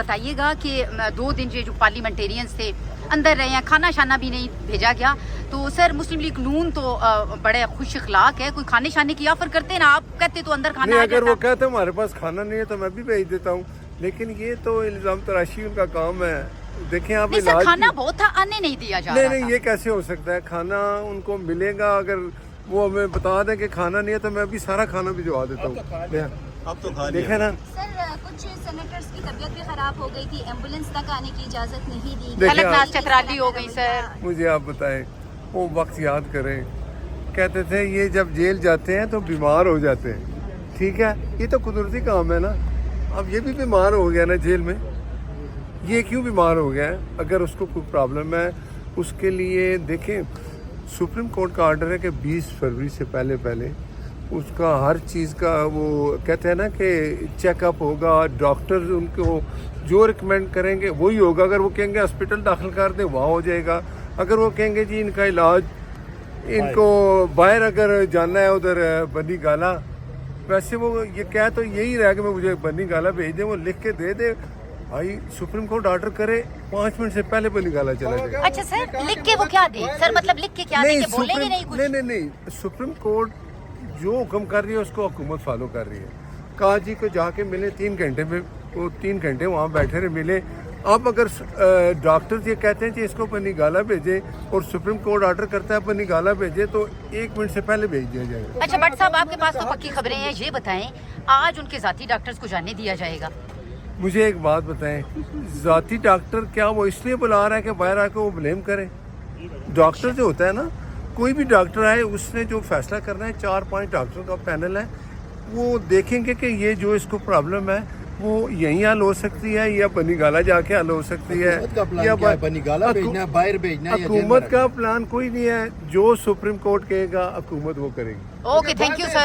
بتائیے گا کہ 2 دن جو پارلیمنٹیرینز تھے اندر رہے ہیں, کھانا شانا بھی نہیں بھیجا گیا, تو سر مسلم لیگ نون تو بڑے خوش اخلاق ہے, کوئی کھانے شانے کی آفر کرتے ہیں نا, آپ کہتے تو اندر کھانا نہیں, آ اگر جاتا. وہ کہتے ہمارے پاس کھانا نہیں ہے تو میں بھی بھیج دیتا ہوں, لیکن یہ تو الزام تراشی ان کا کام ہے. دیکھیں آپ نہیں سر, کھانا بہت تھا, آنے نہیں دیا جا رہا نہیں, یہ کیسے ہو سکتا ہے؟ کھانا ان کو ملے گا, اگر وہ ہمیں بتا دیں کہ کھانا نہیں ہے تو میں ابھی سارا کھانا بھجوا دیتا ہوں. اب تو کھا دیکھیں نا سر, کچھ سینیٹرز کی طبیعت بھی خراب ہو گئی تھی, ایمبولینس تک آنے کی اجازت نہیں دی. دیکھیں الگ ناز چترالی ہو گئی سر. مجھے آپ بتائیں, وہ وقت یاد کریں, کہتے تھے یہ جب جیل جاتے ہیں تو بیمار ہو جاتے ہیں. ٹھیک ہے, یہ تو قدرتی کام ہے نا. اب یہ بھی بیمار ہو گیا نا جیل میں, یہ کیوں بیمار ہو گیا ہے؟ اگر اس کو کوئی پرابلم ہے اس کے لیے دیکھیں, سپریم کورٹ کا آرڈر ہے کہ 20 فروری سے پہلے اس کا ہر چیز کا وہ کہتے ہیں نا کہ چیک اپ ہوگا, ڈاکٹر ان کو جو ریکمینڈ کریں گے وہی ہوگا. اگر وہ کہیں گے ہاسپٹل داخل کر دیں, وہاں ہو جائے گا. اگر وہ کہیں گے جی ان کا علاج, ان کو باہر اگر جانا ہے ادھر بنی گالا, ویسے وہ یہ کہہ تو یہی رہا کہ میں مجھے بنی گالا بھیج دیں, وہ لکھ کے دے دے بھائی, سپریم کورٹ آرڈر کرے 5 منٹ سے پہلے بنی گالا چلا جائے. اچھا سر, لکھ کے وہ کیا دیں سر, مطلب لکھ کے کیا دیں کہ بولیں گے نہیں کچھ؟ نہیں, سپریم کورٹ جو حکم کر رہی ہے اس کو حکومت فالو کر رہی ہے. کہا جی کو جا کے ملے 3 گھنٹے میں, وہ 3 گھنٹے وہاں بیٹھے رہے, ملے. اب اگر ڈاکٹر یہ کہتے ہیں کہ اس کو بنی گالا بھیجے اور سپریم کورٹ آرڈر کرتا ہے بنی گالا بھیجے تو 1 منٹ سے پہلے بھیج دیا جائے گا. اچھا بٹ صاحب, آپ کے پاس تو پکی خبریں ہیں, یہ بتائیں آج ان کے ذاتی ڈاکٹرز کو جانے دیا جائے گا؟ مجھے ایک بات بتائیں, ذاتی ڈاکٹر کیا وہ اس لیے بلا رہا ہے کہ باہر آ کے وہ بلیم کرے؟ ڈاکٹر جو ہوتا ہے نا, کوئی بھی ڈاکٹر آئے اس نے جو فیصلہ کرنا ہے, 4-5 ڈاکٹر کا پینل ہے, وہ دیکھیں گے کہ یہ جو اس کو پرابلم ہے وہ یہیں حل ہو سکتی ہے یا بنی گالا جا کے حل ہو سکتی ہے, یا بنی گالا بھیجنا ہے, باہر بھیجنا ہے. حکومت کا پلان کوئی نہیں ہے, جو سپریم کورٹ کہے گا حکومت وہ کرے گی. Okay, thank you sir.